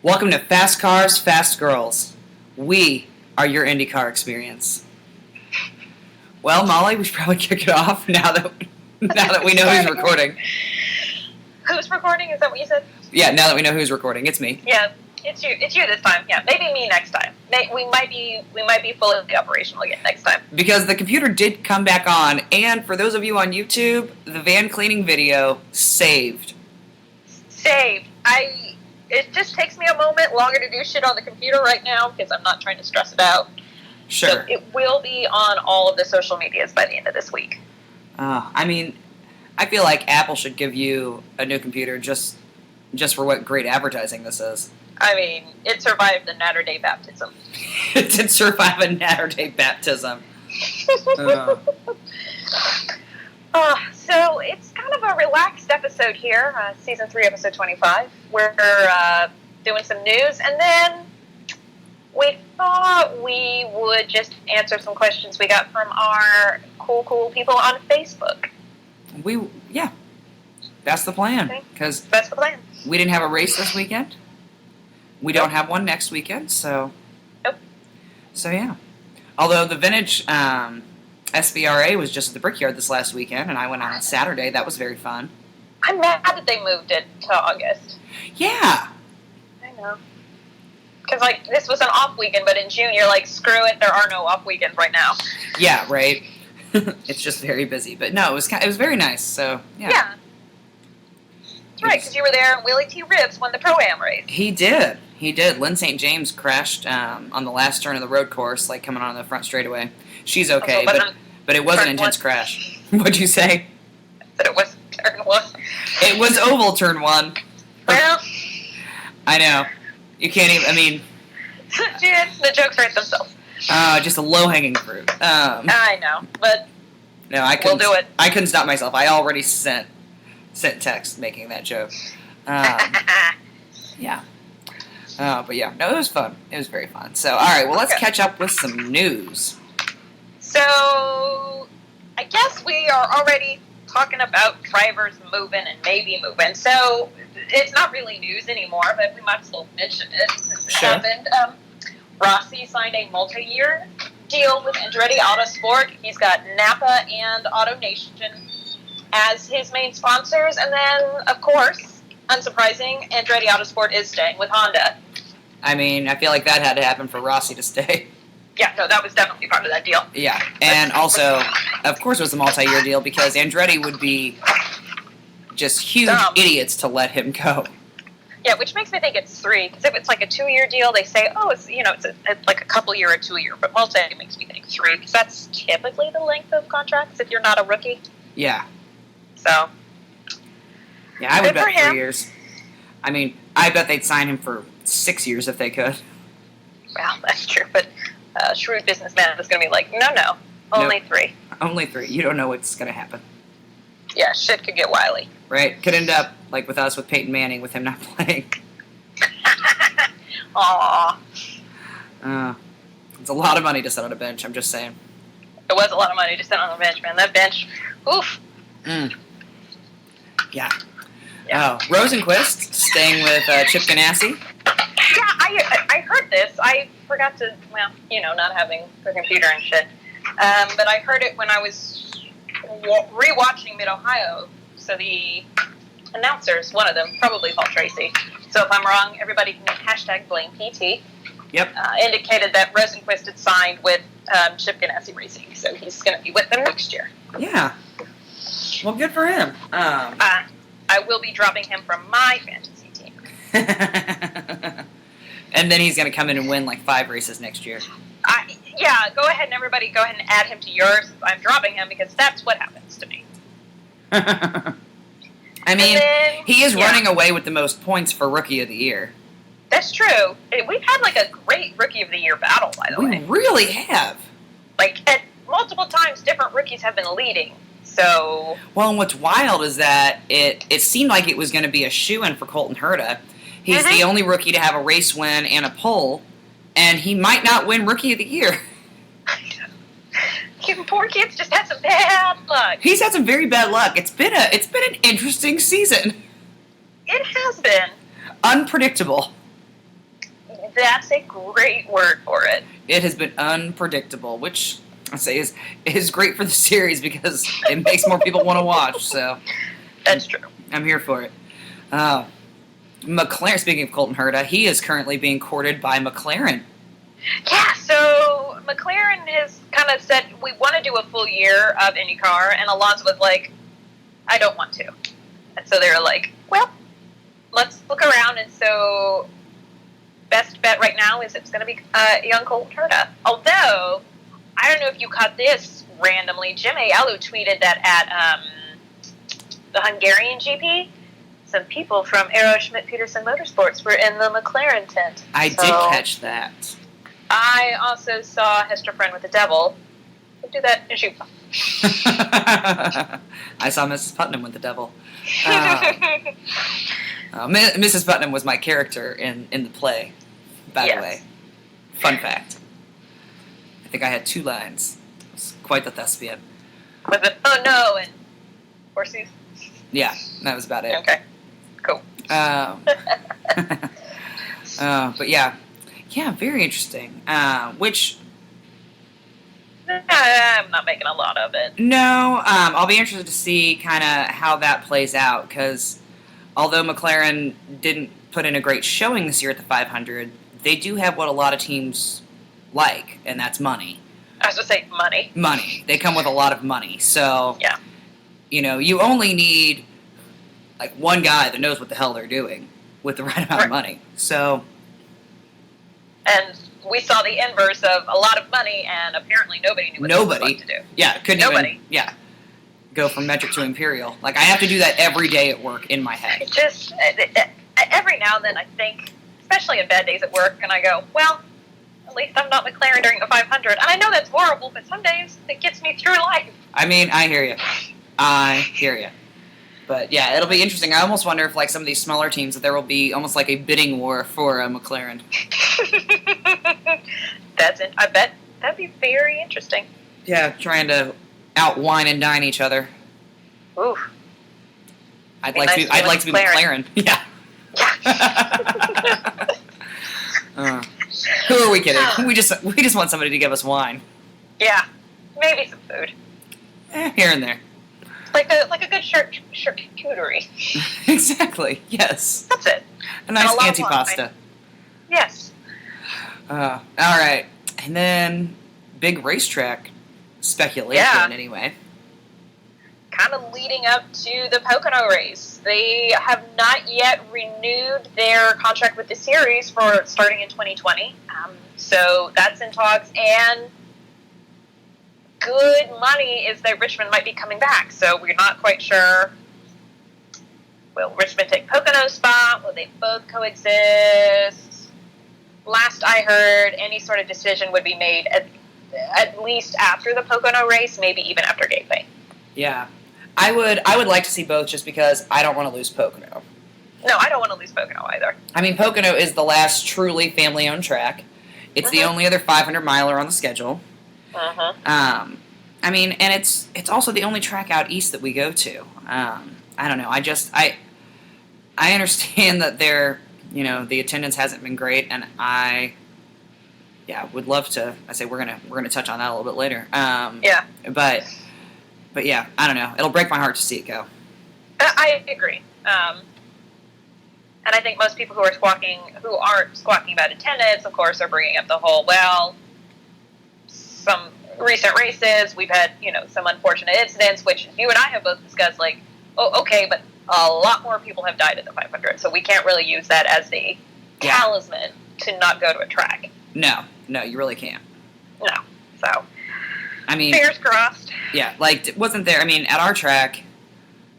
Welcome to Fast Cars, Fast Girls. We are your IndyCar experience. Well, Molly, we should probably kick it off now that we know who's recording. Who's recording? Is that what you said? Yeah, now that we know who's recording, it's me. Yeah, it's you. It's you this time. Yeah, maybe me next time. We might be fully operational again next time. Because the computer did come back on, and for those of you on YouTube, the van cleaning video saved. It just takes me a moment longer to do shit on the computer right now because I'm not trying to stress it out. Sure. So it will be on all of the social medias by the end of this week. I feel like Apple should give you a new computer just for what great advertising this is. I mean, it survived the Natter Day baptism. It did survive a Natter Day baptism. So it's kind of a relaxed episode here, Season 3, Episode 25. We're doing some news, and then we thought we would just answer some questions we got from our cool people on Facebook. Yeah, that's the plan. Because that's the plan. We didn't have a race this weekend. We don't have one next weekend, so... Nope. So, yeah. Although the vintage... SVRA was just at the Brickyard this last weekend, and I went on Saturday. That was very fun. I'm mad that they moved it to August. Yeah. I know. Because, this was an off weekend, but in June, you're like, screw it, there are no off weekends right now. Yeah, right. It's just very busy. But no, it was very nice, so, yeah. Yeah. That's right, because you were there, and Willie T. Ribbs won the Pro-Am race. He did. Lynn St. James crashed on the last turn of the road course, coming on the front straightaway. She's okay, but it was an intense crash. What'd you say? I said it was turn 1. It was oval turn 1. Well... I know. You can't even, the jokes write themselves. Just a low-hanging fruit. I know, but no, we'll do it. I couldn't stop myself. I already sent text making that joke. Yeah. But yeah, no, it was fun. It was very fun. So, all right, well, let's catch up with some news. So, I guess we are already talking about drivers moving and maybe moving. So, it's not really news anymore, but we might as well mention it since it happened. Rossi signed a multi-year deal with Andretti Autosport. He's got Napa and AutoNation as his main sponsors. And then, of course, unsurprising, Andretti Autosport is staying with Honda. I feel like that had to happen for Rossi to stay. Yeah, no, that was definitely part of that deal. Yeah, and also, of course it was a multi-year deal because Andretti would be just huge idiots to let him go. Yeah, which makes me think it's 3, because if it's like a 2-year deal, they say, it's like a couple year or 2-year, but multi makes me think 3, because that's typically the length of contracts if you're not a rookie. Yeah. So. Yeah, I would bet 3 years. I bet they'd sign him for 6 years if they could. Well, that's true, but a shrewd businessman is going to be like, no, only 3. Only 3. You don't know what's going to happen. Yeah, shit could get wily. Right. Could end up like with us with Peyton Manning with him not playing. Aww. It's a lot of money to sit on a bench, I'm just saying. It was a lot of money to sit on the bench, man. That bench, oof. Yeah. Oh, Rosenquist staying with Chip Ganassi. Yeah, I heard this. I forgot to, not having the computer and shit. But I heard it when I was rewatching Mid-Ohio. So the announcers, one of them, probably Paul Tracy. So if I'm wrong, everybody can #blame PT. Yep. Indicated that Rosenquist had signed with Chip Ganassi Racing. So he's going to be with them next year. Yeah. Well, good for him. I will be dropping him from my fantasy team. And then he's going to come in and win 5 races next year. Yeah, go ahead and add him to yours. I'm dropping him because that's what happens to me. He is running away with the most points for Rookie of the Year. That's true. We've had a great Rookie of the Year battle, by the way. We really have. At multiple times, different rookies have been leading. So. Well, and what's wild is that it seemed like it was going to be a shoo-in for Colton Herta. He's the only rookie to have a race win and a pole, and he might not win Rookie of the Year. Poor kid's just had some bad luck. He's had some very bad luck. It's been an interesting season. It has been. Unpredictable. That's a great word for it. It has been unpredictable, which I say is great for the series because it makes more people want to watch. So that's true. I'm here for it. McLaren. Speaking of Colton Herta, he is currently being courted by McLaren. Yeah. So McLaren has kind of said we want to do a full year of IndyCar, and Alonso was like, "I don't want to," and so they were like, "Well, let's look around." And so, best bet right now is it's going to be young Colton Herta. Although, I don't know if you caught this randomly. Jim Aiello tweeted that at the Hungarian GP, some people from Aero Schmidt Peterson Motorsports were in the McLaren tent. I did catch that. I also saw Hester Friend with the Devil. We'll do that in shoot. I saw Mrs. Putnam with the Devil. Mrs. Putnam was my character in the play, by the way. Fun fact. I think I had 2 lines. It was quite the thespian. Was it, oh no, and horses? Yeah, that was about it. Okay, cool. But yeah, very interesting. Which I'm not making a lot of it. No, I'll be interested to see kind of how that plays out because although McLaren didn't put in a great showing this year at the 500, they do have what a lot of teams like, and that's money. I was going to say money. Money. They come with a lot of money. So, yeah. You only need like one guy that knows what the hell they're doing with the right amount of money. So, and we saw the inverse of a lot of money, and apparently nobody knew what they were to do. Yeah, couldn't even go from metric to imperial. Like, I have to do that every day at work in my head. Just every now and then I think, especially in bad days at work, and I go, well, at least I'm not McLaren during the 500. And I know that's horrible, but some days it gets me through life. I mean, I hear you. But yeah, it'll be interesting. I almost wonder if, like, some of these smaller teams, that there will be almost like a bidding war for McLaren. I bet that'd be very interesting. Yeah, trying to out-wine and dine each other. Ooh. I'd like to be McLaren. Yeah. Who are we kidding? We just want somebody to give us wine. Yeah, maybe some food. Here and there. Like a good charcuterie. Exactly. Yes. That's it. A nice antipasta. Yes. All right, and then big racetrack speculation. Anyway. Kind of leading up to the Pocono race. They have not yet renewed their contract with the series for starting in 2020. So that's in talks, and good money is that Richmond might be coming back. So we're not quite sure. Will Richmond take Pocono's spot? Will they both coexist? Last I heard, any sort of decision would be made at least after the Pocono race, maybe even after Gateway. Yeah. I would like to see both just because I don't want to lose Pocono. No, I don't want to lose Pocono either. I mean, Pocono is the last truly family-owned track. It's the only other 500-miler on the schedule. I mean, and it's also the only track out east that we go to. I don't know. I understand that the attendance hasn't been great, and I would love to. I say we're gonna touch on that a little bit later. But yeah, I don't know. It'll break my heart to see it go. I agree. And I think most people who aren't squawking about attendance, of course, are bringing up the whole, some recent races, we've had, some unfortunate incidents, which you and I have both discussed, like, oh, okay, but a lot more people have died at the 500, so we can't really use that as the talisman to not go to a track. No, you really can't. No, so... I mean, fingers crossed. Yeah, like, wasn't there, at our track,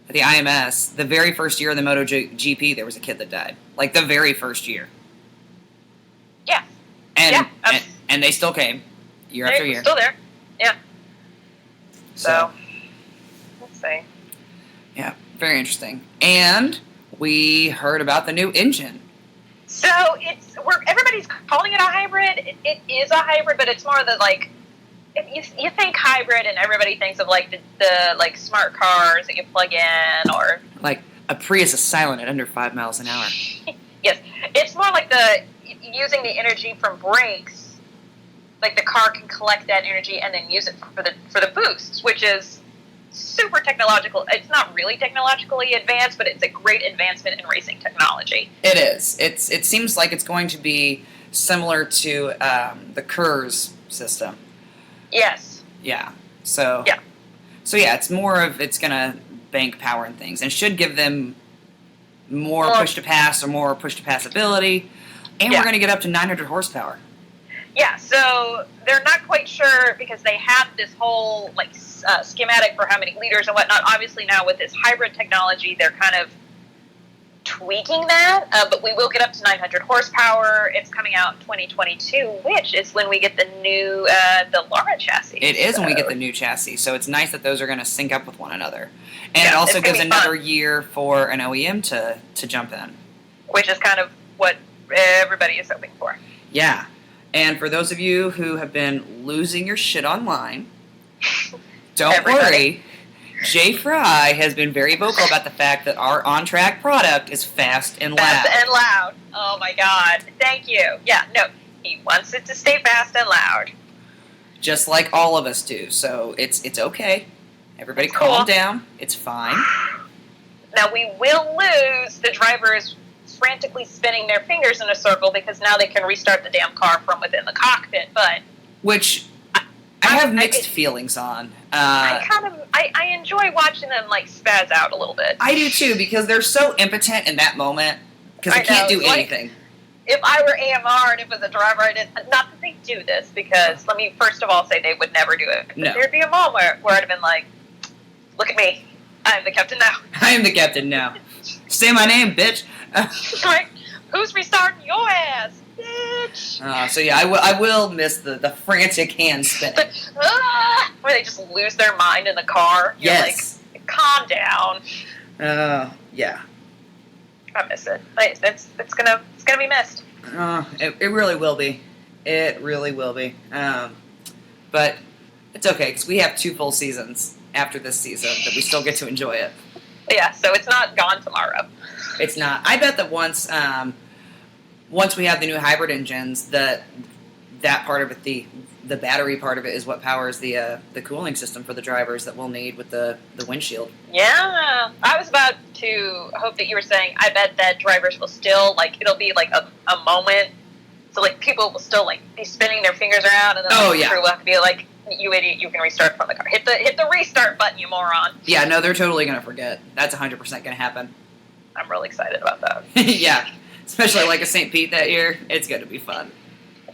at the IMS, the very first year of the MotoGP, there was a kid that died. Like, the very first year. Yeah. And they still came, year after year. Still there, yeah. So, let's see. Yeah, very interesting. And we heard about the new engine. So, everybody's calling it a hybrid. It is a hybrid, but it's more the, like... You think hybrid, and everybody thinks of like the like smart cars that you plug in, or like a Prius is silent at under 5 miles an hour. Yes, it's more like using the energy from brakes, like the car can collect that energy and then use it for the boosts, which is super technological. It's not really technologically advanced, but it's a great advancement in racing technology. It is. It seems like it's going to be similar to the KERS system. Yes. Yeah. So yeah, it's more of it's going to bank power and things, and should give them more push to pass or more push to pass ability, and we're going to get up to 900 horsepower. Yeah, so they're not quite sure because they have this whole schematic for how many liters and whatnot. Obviously now with this hybrid technology, they're kind of tweaking that, but we will get up to 900 horsepower. It's coming out in 2022, which is when we get the new the Lara chassis. It is when we get the new chassis, so it's nice that those are going to sync up with one another. And it also gives another year for an OEM to jump in. Which is kind of what everybody is hoping for. Yeah. And for those of you who have been losing your shit online, don't worry. Jay Fry has been very vocal about the fact that our on-track product is fast and loud. Fast and loud. Oh my God. Thank you. Yeah, no, he wants it to stay fast and loud. Just like all of us do. So it's okay. Everybody calm down. It's fine. Now we will lose the drivers frantically spinning their fingers in a circle because now they can restart the damn car from within the cockpit, but... Which I have mixed feelings on. I enjoy watching them, spaz out a little bit. I do, too, because they're so impotent in that moment, because they can't do anything. If I were AMR and it was a driver, not that they do this, because let me first of all say they would never do it. No. There'd be a moment where I'd have been like, look at me, I'm the captain now. I am the captain now. Say my name, bitch. Like, who's restarting your ass, bitch? So yeah, I will miss the frantic hand spinning. Where they just lose their mind in the car. You're yes. Like, calm down. Yeah. I miss it. It's gonna be missed. It really will be. It really will be. But it's okay because we have 2 full seasons after this season that we still get to enjoy it. Yeah, so it's not gone tomorrow. It's not. I bet that once we have the new hybrid engines, that part of it, the battery part of it, is what powers the cooling system for the drivers that we'll need with the windshield. Yeah, I was about to hope that you were saying, I bet that drivers will still, it'll be a moment, so people will still be spinning their fingers around, and then the crew will have to be like, you idiot, you can restart from the car. Hit the restart button, you moron. Yeah, no, they're totally going to forget. That's 100% going to happen. I'm really excited about that. Yeah, especially a St. Pete that year. It's going to be fun.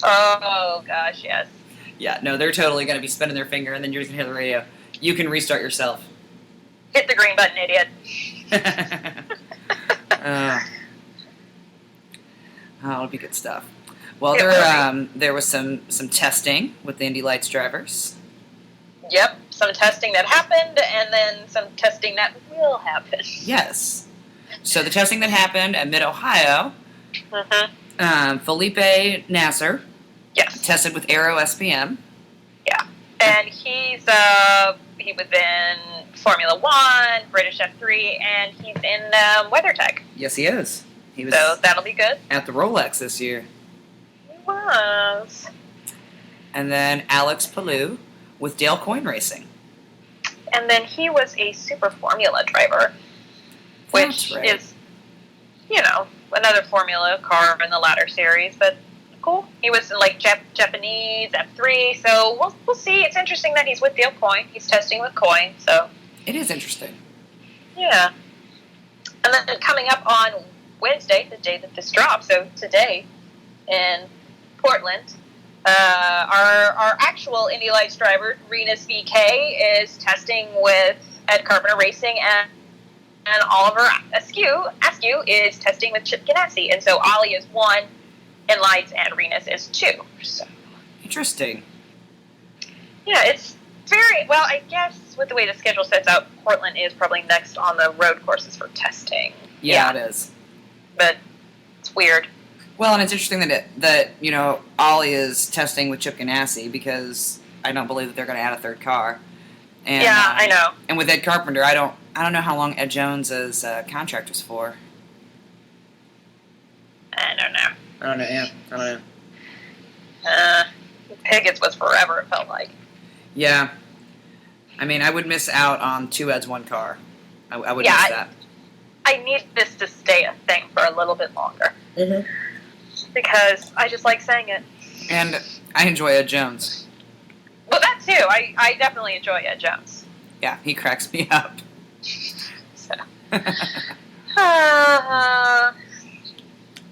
Oh, gosh, yes. Yeah, no, they're totally going to be spinning their finger, and then you're just going to hear the radio. You can restart yourself. Hit the green button, idiot. It'll be good stuff. Well, there was some testing with the Indy Lights drivers. Yep, some testing that happened, and then some testing that will happen. Yes. So the testing that happened at Mid-Ohio, Felipe Nasser tested with Aero SPM. Yeah, and he was in Formula One, British F3, and he's in WeatherTech. Yes, he is. So that'll be good. At the Rolex this year. He was. And then Alex Palou with Dale Coyne Racing. And then he was a Super Formula driver, which is, another Formula car in the latter series, but cool. He was in Japanese F3, so we'll see. It's interesting that he's with Dale Coyne. He's testing with Coyne, so it is interesting. Yeah. And then coming up on Wednesday, the day that this drops, so today in Portland, our actual Indy Lights driver, Renus VK, is testing with Ed Carpenter Racing, and Oliver Askew is testing with Chip Ganassi. And so Ollie is 1 in Lights and Renus is 2. So. Interesting. Yeah, it's very, well, I guess with the way the schedule sets out, Portland is probably next on the road courses for testing. Yeah, it is. But it's weird. Well, and it's interesting that Ollie is testing with Chip Ganassi, because I don't believe that they're going to add a third car. And, yeah, I know. And with Ed Carpenter, I don't know how long Ed Jones's contract was for. I don't know. I don't know. Yeah, I don't know. Pigot's was forever, it felt like. Yeah. I mean, I would miss out on 2 ads, 1 car. I would miss that. I need this to stay a thing for a little bit longer. Mm-hmm. Because I just like saying it. And I enjoy Ed Jones. Well, that too. I definitely enjoy Ed Jones. Yeah, he cracks me up. So.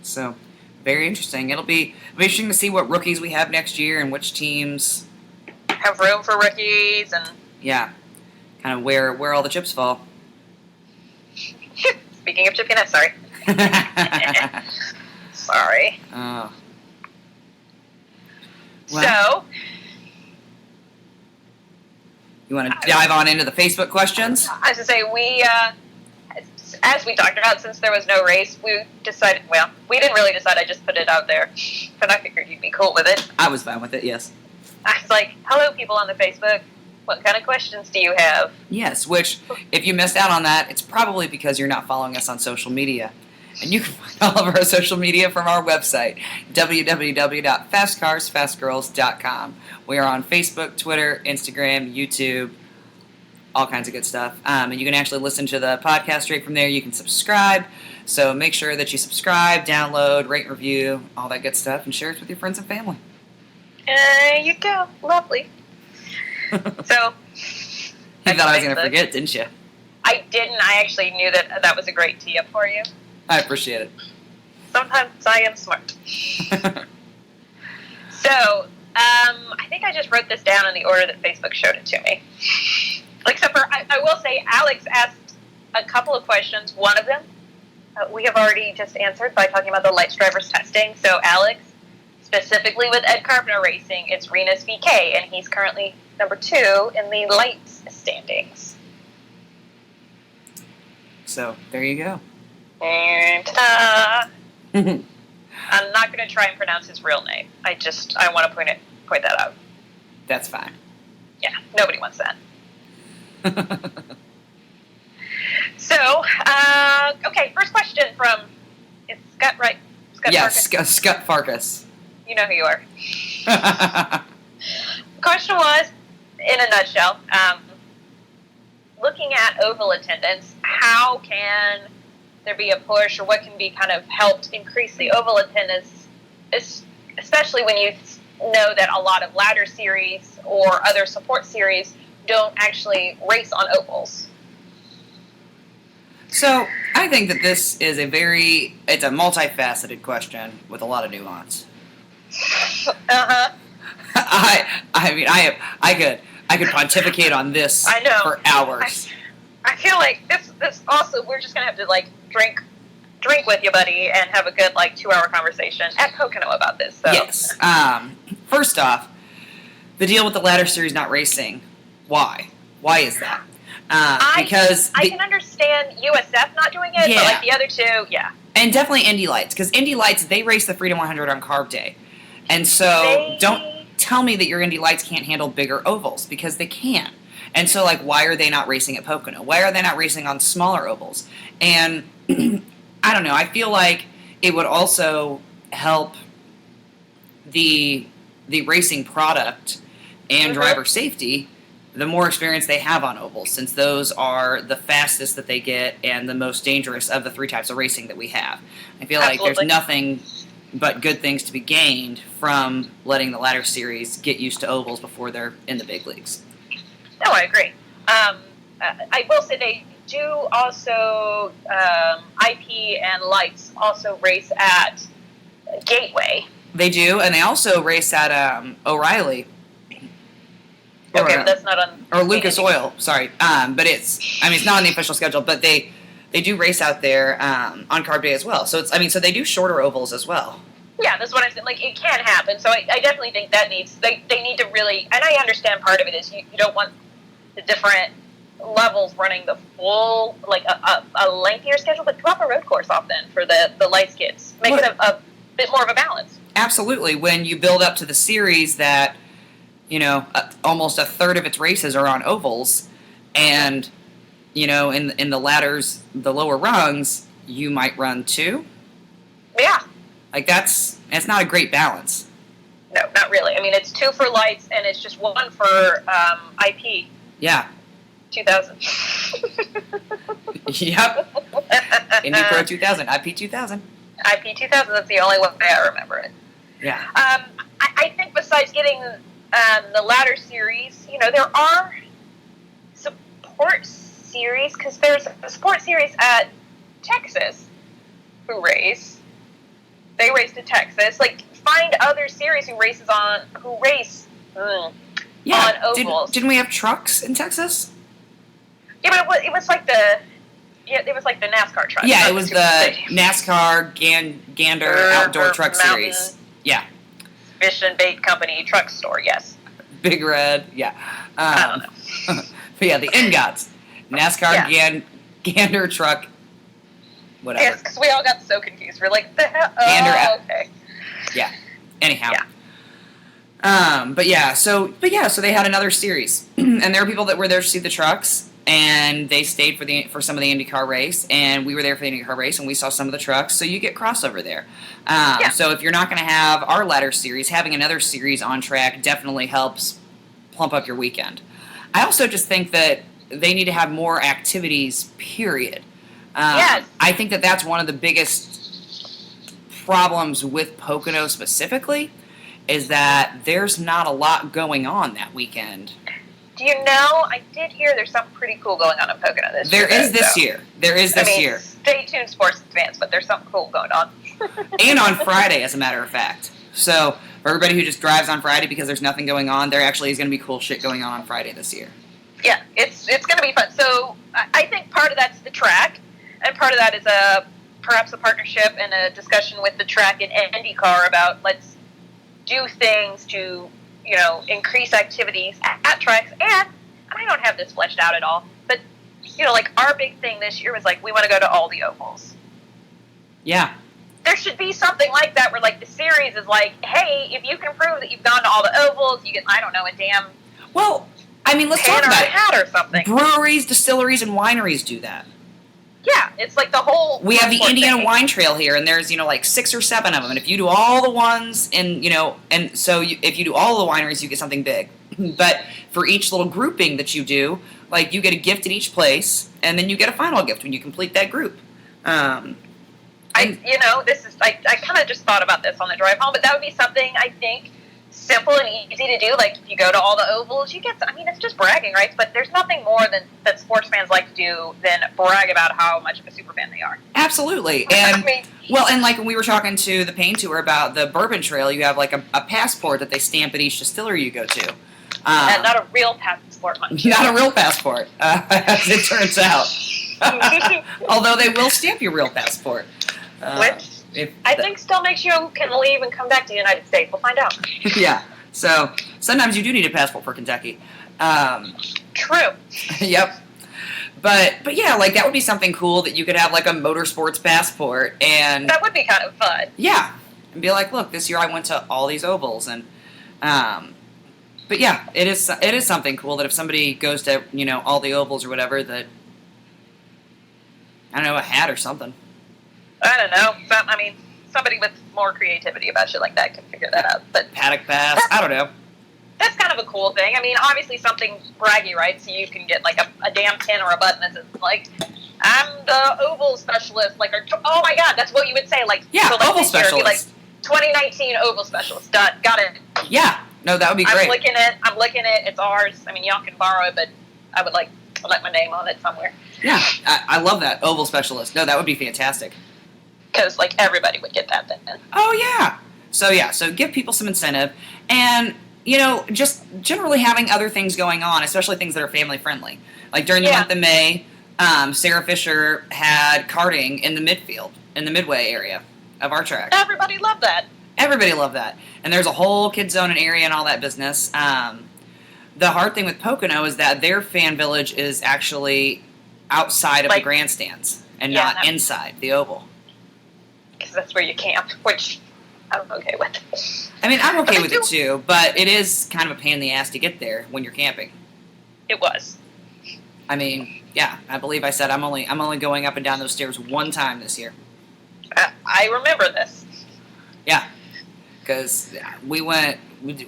So, very interesting. It'll be interesting to see what rookies we have next year and which teams have room for rookies and kind of where all the chips fall. Speaking of chipping, sorry. Sorry. Oh. Well, so, you want to dive on into the Facebook questions? I was going to say, we, as we talked about, since there was no race, we decided, well, we didn't really decide, I just put it out there, but I figured you'd be cool with it. I was fine with it, yes. I was like, hello, people on the Facebook. What kind of questions do you have? Yes, which, if you missed out on that, it's probably because you're not following us on social media. And you can find all of our social media from our website, www.fastcarsfastgirls.com. We are on Facebook, Twitter, Instagram, YouTube, all kinds of good stuff. And you can actually listen to the podcast straight from there. You can subscribe. So make sure that you subscribe, download, rate, review, all that good stuff, and share it with your friends and family. There you go. Lovely. So, you thought I was going to forget, didn't you? I didn't. I actually knew that was a great tee up for you. I appreciate it. Sometimes I am smart. So, I think I just wrote this down in the order that Facebook showed it to me. Except for, I will say, Alex asked a couple of questions. One of them we have already just answered by talking about the lights drivers testing. So, Alex, specifically with Ed Carpenter Racing, it's Renus VK, and he's currently number 2 in the lights standings. So, there you go. And I'm not going to try and pronounce his real name. I want to point that out. That's fine. Yeah, nobody wants that. So, okay, first question from, it's Scott, right? Yes, Scott Farkas. You know who you are. The question was, in a nutshell, looking at oval attendance, how can there be a push, or what can be kind of helped increase the oval attendance, especially when you know that a lot of ladder series or other support series don't actually race on ovals? So, I think that this is it's a multifaceted question with a lot of nuance. Uh-huh. I mean, I could pontificate on this for hours. I feel like this also, we're just gonna have to like drink with you, buddy, and have a good 2-hour conversation at Pocono about this. So. Yes. First off, the deal with the ladder series not racing. Why? Why is that? Because I can understand USF not doing it, but the other two, yeah. And definitely Indy Lights, because Indy Lights, they race the Freedom 100 on carb day. And so don't tell me that your Indy Lights can't handle bigger ovals, because they can. And so, why are they not racing at Pocono? Why are they not racing on smaller ovals? And I don't know. I feel like it would also help the racing product and driver safety the more experience they have on ovals, since those are the fastest that they get and the most dangerous of the 3 types of racing that we have. I feel like there's nothing but good things to be gained from letting the ladder series get used to ovals before they're in the big leagues. No, I agree. I will say they do also, IP and Lights also race at Gateway. They do, and they also race at O'Reilly. Okay, but that's not on... Or Lucas Oil, sorry. But it's not on the official schedule, but they do race out there on carb day as well. So so they do shorter ovals as well. Yeah, that's what I'm saying. It can happen. So I definitely think that they need to really, and I understand part of it is you don't want the different levels running the full, a lengthier schedule, but drop a road course off then for the lights kids. Make it a bit more of a balance. Absolutely. When you build up to the series that, almost a third of its races are on ovals, and, in the ladders, the lower rungs, you might run 2. Yeah. Like, it's not a great balance. No, not really. I mean, it's 2 for lights, and it's just 1 for IP. Yeah. 2000. Yep. Indy Pro 2000, IP 2000. IP 2000, that's the only way I remember it. Yeah. I think besides getting the ladder series, there are support series, because there's a support series at Texas who race. They race to Texas. Like, find other series who race on ovals. Didn't we have trucks in Texas? Yeah, but it was like the NASCAR truck. Yeah, it was the NASCAR Gander Outdoor Truck Series. Yeah. Fish and Bait Company Truck Store, yes. Big Red, yeah. I don't know. But yeah, the NGOTS. NASCAR Gander Truck, whatever. Yes, because we all got so confused. We're like, the hell? Oh, okay. Yeah. Anyhow. Yeah. So they had another series. And there were people that were there to see the trucks, and they stayed for some of the IndyCar race, and we were there for the IndyCar race, and we saw some of the trucks, so you get crossover there. So if you're not going to have our ladder series, having another series on track definitely helps plump up your weekend. I also just think that they need to have more activities, period. Yes. I think that that's one of the biggest problems with Pocono specifically, is that there's not a lot going on that weekend. Do you know, I did hear there's something pretty cool going on in Pocono this year. There is this year. There is this year. Stay tuned, sports fans, but there's something cool going on. And on Friday, as a matter of fact. So, for everybody who just drives on Friday because there's nothing going on, there actually is going to be cool shit going on Friday this year. Yeah, it's going to be fun. So, I think part of that's the track, and part of that is perhaps a partnership and a discussion with the track and IndyCar about let's do things to increase activities at tracks. And I don't have this fleshed out at all, but, like our big thing this year was like, we want to go to all the ovals. Yeah. There should be something like that where, like, the series is like, hey, if you can prove that you've gone to all the ovals, you get, I don't know, a damn... Well, I mean, let's talk about it. Hat or something. Breweries, distilleries, and wineries do that. Yeah, it's like the whole... We have the Indiana Wine Trail here, and there's, like 6 or 7 of them. And if you do all the ones, if you do all the wineries, you get something big. But for each little grouping that you do, like, you get a gift at each place, and then you get a final gift when you complete that group. I kind of just thought about this on the drive home, but that would be something, I think, simple and easy to do. Like, if you go to all the ovals, you get, it's just bragging rights, but there's nothing more that sports fans like to do than brag about how much of a super fan they are. Absolutely. And, and like when we were talking to the Pain Tour about the Bourbon Trail, you have like a passport that they stamp at each distillery you go to. And not a real passport, mind you. Not a real passport, as it turns out. Although they will stamp your real passport. Which I think still makes you can leave and come back to the United States. We'll find out. Yeah. So sometimes you do need a passport for Kentucky. True. Yep. But yeah, like that would be something cool that you could have like a motorsports passport, and that would be kind of fun. Yeah, and be like, look, this year I went to all these ovals, and but yeah, it is something cool that if somebody goes to all the ovals or whatever, that I don't know, a hat or something. I don't know. Somebody with more creativity about shit like that can figure that out. But paddock pass, I don't know. That's kind of a cool thing. Obviously something braggy, right? So you can get like a damn pin or a button that says like, I'm the oval specialist. Like, oh my god, that's what you would say. Like, yeah, so like oval specialist. Year, like 2019 oval specialist. Done. Got it. Yeah. No, that would be great. I'm looking it. It's ours. Y'all can borrow it, but I would like my name on it somewhere. Yeah, I love that oval specialist. No, that would be fantastic. Because, like, everybody would get that then. Oh, yeah. So give people some incentive. And, just generally having other things going on, especially things that are family-friendly. Like, during the month of May, Sarah Fisher had karting in the midfield, in the midway area of our track. Everybody loved that. Everybody loved that. And there's a whole kids zone and area and all that business. The hard thing with Pocono is that their fan village is actually outside of the grandstands and not inside the oval. Because that's where you camp, which I'm okay with. I'm okay with it too, but it is kind of a pain in the ass to get there when you're camping. It was. Yeah, I believe I said I'm only going up and down those stairs one time this year. I remember this. Yeah, because we went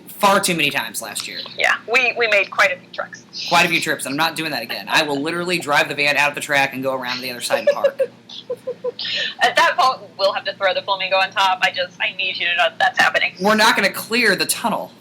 far too many times last year. Yeah, we made quite a few trucks. Quite a few trips, and I'm not doing that again. I will literally drive the van out of the track and go around the other side and park. At that point, we'll have to throw the flamingo on top. I need you to know that's happening. We're not going to clear the tunnel.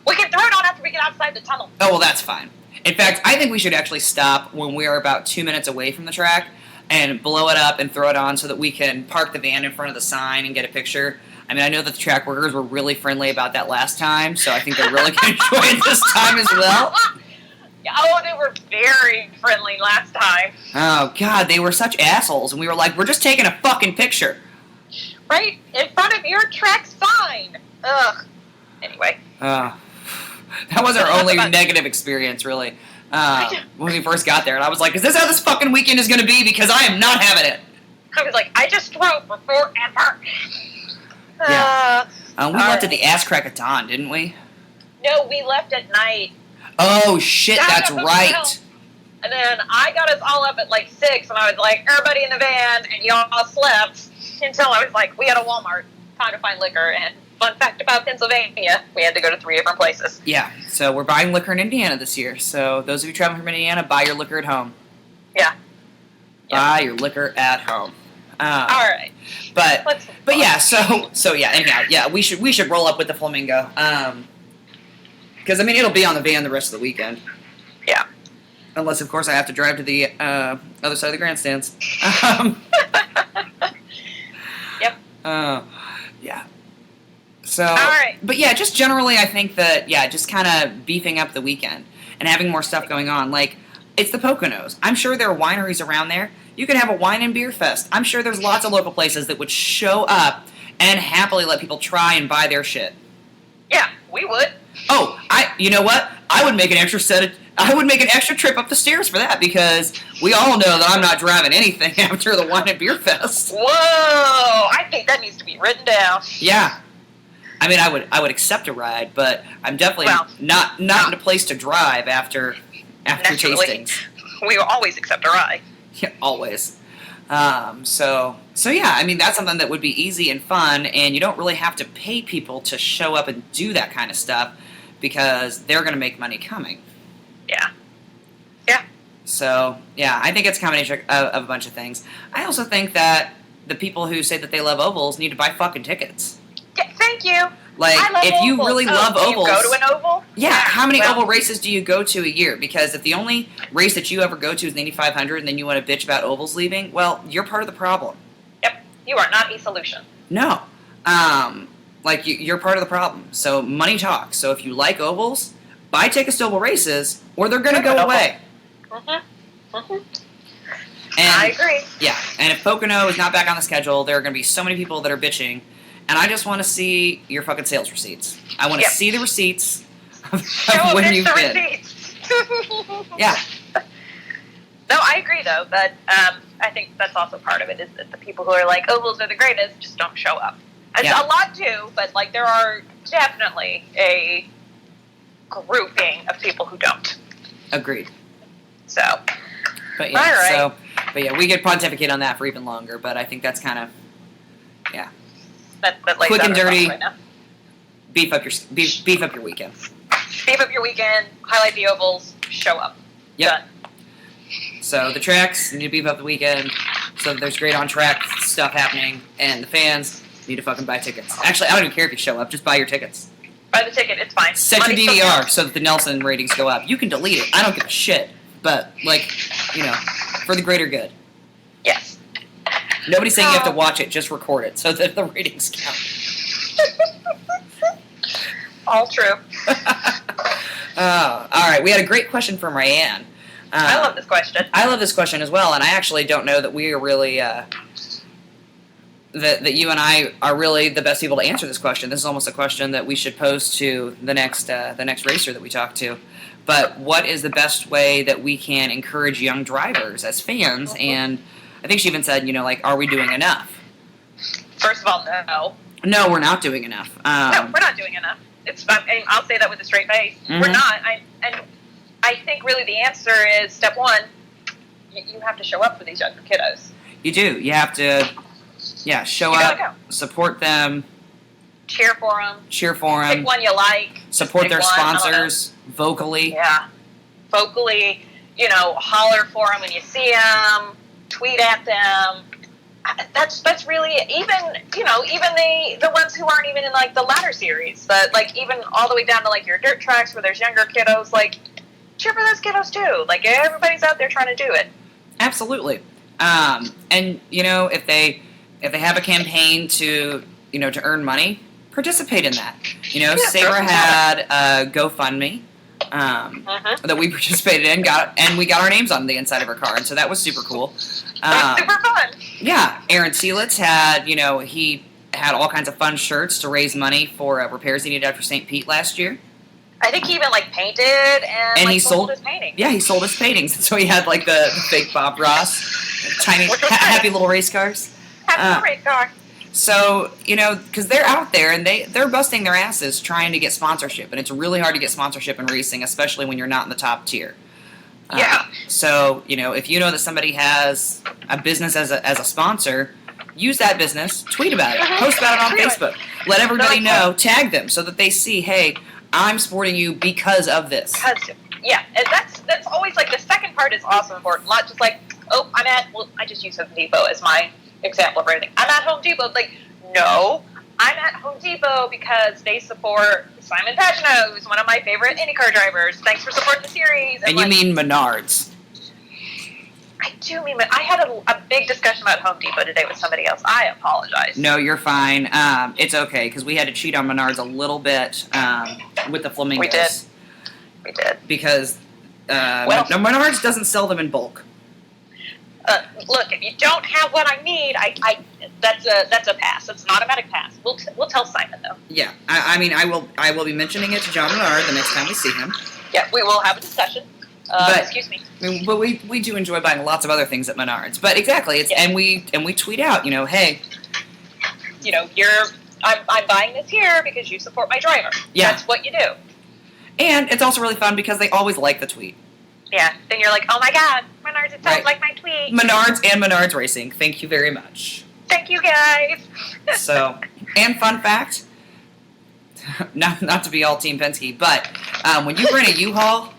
We can throw it on after we get outside the tunnel. Oh, well, that's fine. In fact, I think we should actually stop when we are about 2 minutes away from the track and blow it up and throw it on so that we can park the van in front of the sign and get a picture. I mean, I know that the track workers were really friendly about that last time, so I think they're really going to enjoy it this time as well. Oh, they were very friendly last time. Oh, God, they were such assholes, and we were like, we're just taking a fucking picture. Right in front of your track sign. Ugh. Anyway. That was our only negative experience, really, when we first got there. And I was like, is this how this fucking weekend is going to be? Because I am not having it. I was like, I just drove for forever. Yeah. We left at the ass crack of dawn, didn't we? No, we left at night. Oh, shit, that's right. And then I got us all up at like 6, and I was like, everybody in the van, and y'all slept until I was like, we had a Walmart, time to find liquor, and fun fact about Pennsylvania, we had to go to 3 different places. Yeah, so we're buying liquor in Indiana this year. So those of you traveling from Indiana, buy your liquor at home. Yeah. Buy your liquor at home. All right. But yeah, so yeah. Anyhow, yeah, we should roll up with the flamingo. Because I mean, it'll be on the van the rest of the weekend. Yeah. Unless, of course, I have to drive to the other side of the grandstands. Yep. Yeah. So, all right. But yeah, just generally, I think that, yeah, just kind of beefing up the weekend and having more stuff going on. Like, it's the Poconos. I'm sure there are wineries around there. You could have a wine and beer fest. I'm sure there's lots of local places that would show up and happily let people try and buy their shit. Yeah, we would. Oh, you know what? I would make an extra trip up the stairs for that, because we all know that I'm not driving anything after the wine and beer fest. Whoa! I think that needs to be written down. Yeah. I mean, I would accept a ride, but I'm definitely not in a place to drive after tastings. We will always accept a ride. Yeah, always. So yeah, I mean, that's something that would be easy and fun, and you don't really have to pay people to show up and do that kind of stuff, because they're going to make money coming. Yeah. Yeah. So, yeah, I think it's a combination of a bunch of things. I also think that the people who say that they love ovals need to buy fucking tickets. Yeah, thank you. Like, if you really love ovals... Do you go to an oval? Yeah, how many oval races do you go to a year? Because if the only race that you ever go to is the Indy 500 and then you want to bitch about ovals leaving, well, you're part of the problem. Yep, you are not a solution. No. You're part of the problem. So, money talks. So, if you like ovals, buy tickets to oval races, or they're going to go away. Mm-hmm. Mm-hmm. And, I agree. Yeah, and if Pocono is not back on the schedule, there are going to be so many people that are bitching, and I just want to see your fucking sales receipts. I want to see the receipts of when you've been. Yeah. No, I agree, though, but I think that's also part of it, is that the people who are like, ovals are the greatest, just don't show up. A lot do, but like there are definitely a grouping of people who don't. Agreed. So, but yeah, we could pontificate on that for even longer. But I think that's kind of, that quick and dirty. Right now. Beef up your weekend. Beef up your weekend. Highlight the ovals. Show up. Yep. Done. So the tracks need to beef up the weekend, so that there's great on track stuff happening, and the fans need to fucking buy tickets. Actually, I don't even care if you show up. Just buy your tickets. Buy the ticket. It's fine. Set your DVR so that the Nelson ratings go up. You can delete it. I don't give a shit. But, for the greater good. Yes. Nobody's saying you have to watch it. Just record it so that the ratings count. All true. All right. We had a great question from Ryan. I love this question. I love this question as well, and I actually don't know that we are really... that you and I are really the best people to answer this question. This is almost a question that we should pose to the next racer that we talk to. But what is the best way that we can encourage young drivers as fans? And I think she even said, are we doing enough? First of all, no. No, we're not doing enough. No, we're not doing enough. I'll say that with a straight face. Mm-hmm. We're not. I think really the answer is, step one, you have to show up for these younger kiddos. You do. You have to... Yeah, show up, support them, cheer for them. Cheer for them. Pick one you like. Support their sponsors vocally. Yeah. Vocally, holler for them when you see them, tweet at them. That's really, even the ones who aren't even in, like, the ladder series, but, like, even all the way down to, like, your dirt tracks where there's younger kiddos, like, cheer for those kiddos, too. Like, everybody's out there trying to do it. Absolutely. And, if they have a campaign to earn money, participate in that. Sabre had a GoFundMe that we participated in, and we got our names on the inside of her car, and so that was super cool. That's super fun. Yeah, Aaron Seelitz had, he had all kinds of fun shirts to raise money for repairs he needed after St. Pete last year. I think he even, like, painted and like, he sold his paintings. Yeah, he sold his paintings, and so he had, like, the fake Bob Ross, tiny, happy little race cars. Happy little race car. So, because they're out there, and they're busting their asses trying to get sponsorship, and it's really hard to get sponsorship in racing, especially when you're not in the top tier. Yeah. So, if you know that somebody has a business as a sponsor, use that business, tweet about it, post about it on Facebook, let everybody know, tag them so that they see, hey, I'm supporting you because of this. Yeah, and that's always, like, the second part is also important. Not just like, I just use Home Depot as my example of everything. I'm at Home Depot. Like, no, I'm at Home Depot because they support Simon Pagenaud, who's one of my favorite IndyCar drivers. Thanks for supporting the series. And you mean Menards. I do mean, I had a big discussion about Home Depot today with somebody else. I apologize. No, you're fine. It's okay, because we had to cheat on Menards a little bit with the Flamingos. We did. Because Menards doesn't sell them in bulk. Look, if you don't have what I need, that's a pass. It's an automatic pass. We'll tell Simon, though. Yeah, I will be mentioning it to John Menard the next time we see him. Yeah, we will have a discussion. Excuse me. But we do enjoy buying lots of other things at Menards. But exactly, and we tweet out, hey, I'm buying this here because you support my driver. Yeah, that's what you do. And it's also really fun because they always like the tweet. Yeah, then you're like, oh my God, Menards, it sounds like my tweet. Menards and Menards Racing, thank you very much. Thank you, guys. So, and fun fact, not to be all Team Penske, but when you rent a U-Haul,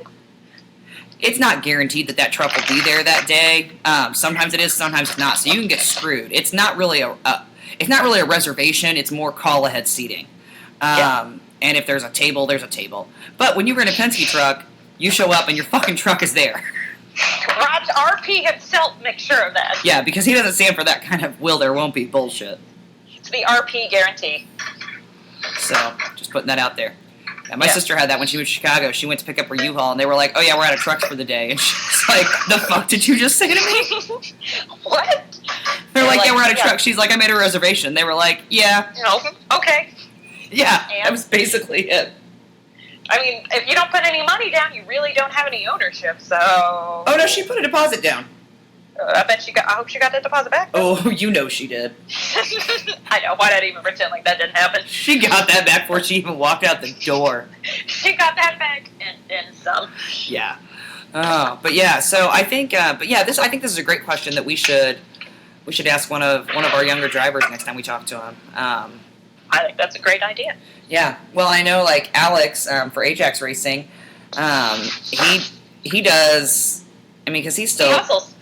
it's not guaranteed that truck will be there that day. Sometimes it is, sometimes it's not. So you can get screwed. It's not really a reservation. It's more call ahead seating. And if there's a table, there's a table. But when you rent a Penske truck, you show up and your fucking truck is there. Raj RP himself makes sure of that. Yeah, because he doesn't stand for that kind of will there won't be bullshit. It's the RP guarantee. So, just putting that out there. Yeah, my sister had that when she was in Chicago. She went to pick up her U-Haul, and they were like, oh yeah, we're out of trucks for the day. And she's like, the fuck did you just say to me? What? They're like, yeah, we're out of trucks. She's like, I made a reservation. They were like, yeah. Okay. Yeah, that was basically it. I mean, if you don't put any money down, you really don't have any ownership, so... Oh, no, she put a deposit down. I hope she got that deposit back. Oh, you know she did. I know, why not even pretend like that didn't happen? She got that back before she even walked out the door. She got that back and then some. Yeah. Oh, but yeah, so I think, I think this is a great question that we should ask one of our younger drivers next time we talk to him. I think that's a greid idea. Yeah. Well, I know, like, Alex, for Ajax Racing, he does, I mean, because he's still... He hustles.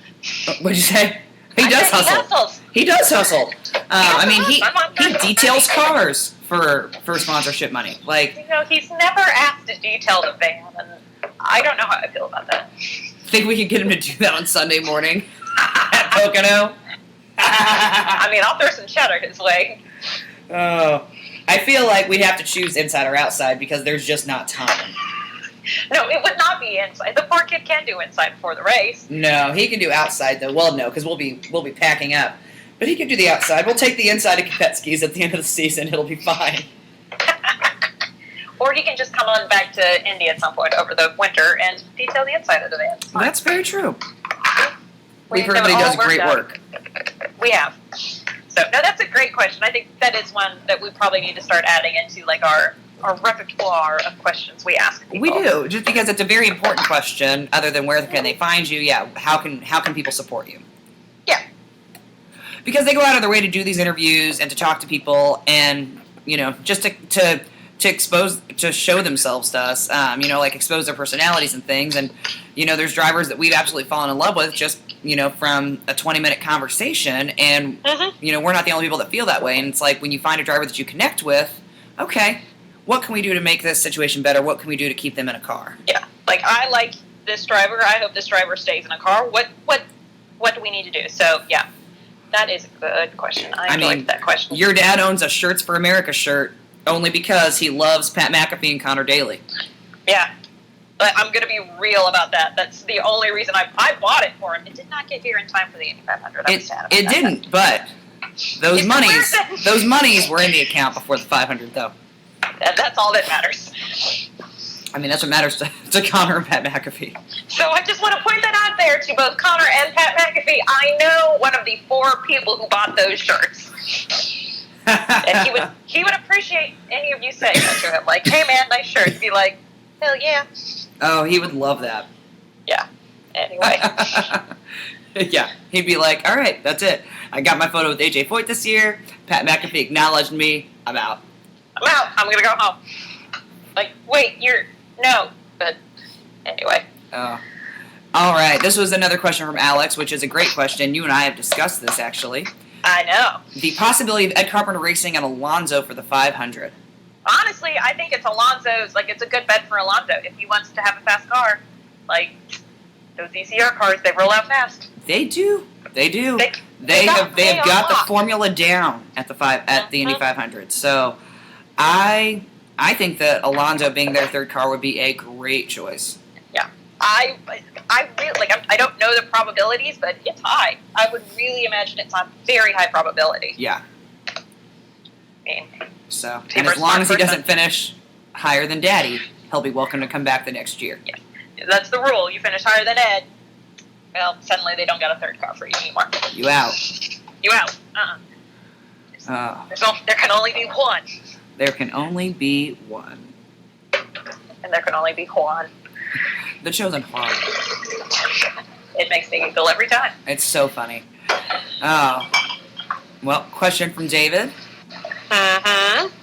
What'd you say? He does hustle. He does hustle. I mean, he details cars for sponsorship money. Like, he's never asked to detail the van, and I don't know how I feel about that. Think we could get him to do that on Sunday morning at Pocono? I mean, I'll throw some cheddar his way. Oh, I feel like we'd have to choose inside or outside because there's just not time. No, it would not be inside. The poor kid can do inside before the race. No, he can do outside though. Well, no, because we'll be packing up. But he can do the outside. We'll take the inside of Kopetsky's at the end of the season. It'll be fine. Or he can just come on back to Indy at some point over the winter and detail the inside of the van. That's very true. We've heard that he does great work. We have. So, no, that's a great question. I think that is one that we probably need to start adding into, like, our repertoire of questions we ask people. We do, just because it's a very important question, other than where can they find you, how can people support you? Yeah. Because they go out of their way to do these interviews and to talk to people, and just to expose, to show themselves to us, like expose their personalities and things. And, there's drivers that we've absolutely fallen in love with just, from a 20-minute conversation. And, we're not the only people that feel that way. And it's like when you find a driver that you connect with, okay, what can we do to make this situation better? What can we do to keep them in a car? Yeah. Like, I like this driver. I hope this driver stays in a car. What do we need to do? So, yeah, that is a good question. I enjoyed that question. Your dad owns a Shirts for America shirt only because he loves Pat McAfee and Connor Daly. Yeah. But I'm going to be real about that. That's the only reason I bought it for him. It did not get here in time for the Indy 500. I'm sad about that. It didn't, but those monies were in the account before the 500, though. That's all that matters. I mean, that's what matters to Connor and Pat McAfee. So I just want to point that out there to both Connor and Pat McAfee. I know one of the 4 people who bought those shirts. And he would appreciate any of you saying that to him. Like, hey, man, nice shirt. He'd be like, hell yeah. Oh, he would love that. Yeah. Anyway. Yeah. He'd be like, all right, that's it. I got my photo with AJ Foyt this year. Pat McAfee acknowledged me. I'm out. I'm going to go home. Like, wait, no. But anyway. Oh. All right. This was another question from Alex, which is a great question. You and I have discussed this, actually. I know. The possibility of Ed Carpenter racing at Alonso for the 500. Honestly, I think it's Alonso's. Like, it's a good bet for Alonso if he wants to have a fast car. Like, those ECR cars, they roll out fast. They do. They have got the formula down at the Indy 500. So, I think that Alonso being their third car would be a great choice. Yeah, I really I don't know the probabilities, but it's high. I would really imagine it's on very high probability. Yeah. I mean, so, and as long as he doesn't finish higher than Daddy, he'll be welcome to come back the next year. Yeah, that's the rule. You finish higher than Ed, well, suddenly they don't got a third car for you anymore. You out. You out. There can only be one. There can only be one. And there can only be Juan. The chosen Juan. It makes me giggle every time. It's so funny. Oh. Well, question from David.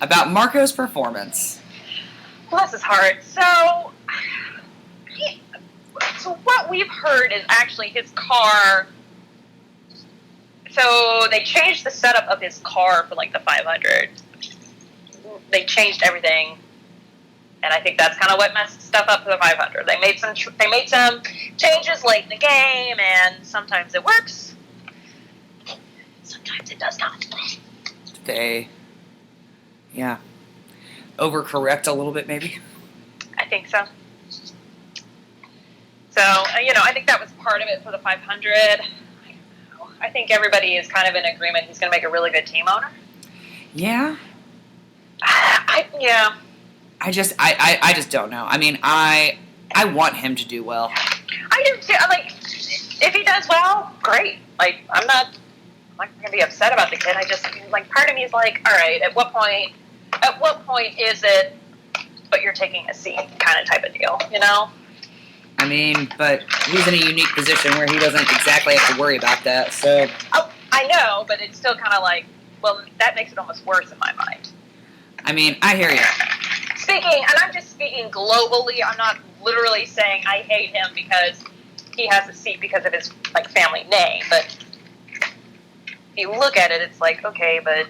About Marco's performance. Well, this is hard. So what we've heard is actually his car. So they changed the setup of his car for like the 500. They changed everything, and I think that's kind of what messed stuff up for the 500. They made some changes late in the game, and sometimes it works, sometimes it does not. They, overcorrect a little bit, maybe. I think so. So I think that was part of it for the 500. I think everybody is kind of in agreement. He's going to make a really good team owner. Yeah. Yeah. I just don't know. I mean, I want him to do well. I do too. Like, if he does well, great. Like, I'm not gonna be upset about the kid. I just part of me is like, all right, at what point is it? But you're taking a seat, kind of type of deal, I mean, but he's in a unique position where he doesn't exactly have to worry about that. So. Oh, I know, but it's still kind of like, well, that makes it almost worse in my mind. I mean, I hear you. And I'm just speaking globally. I'm not literally saying I hate him because he has a seat because of his family name. But if you look at it, it's like, okay, but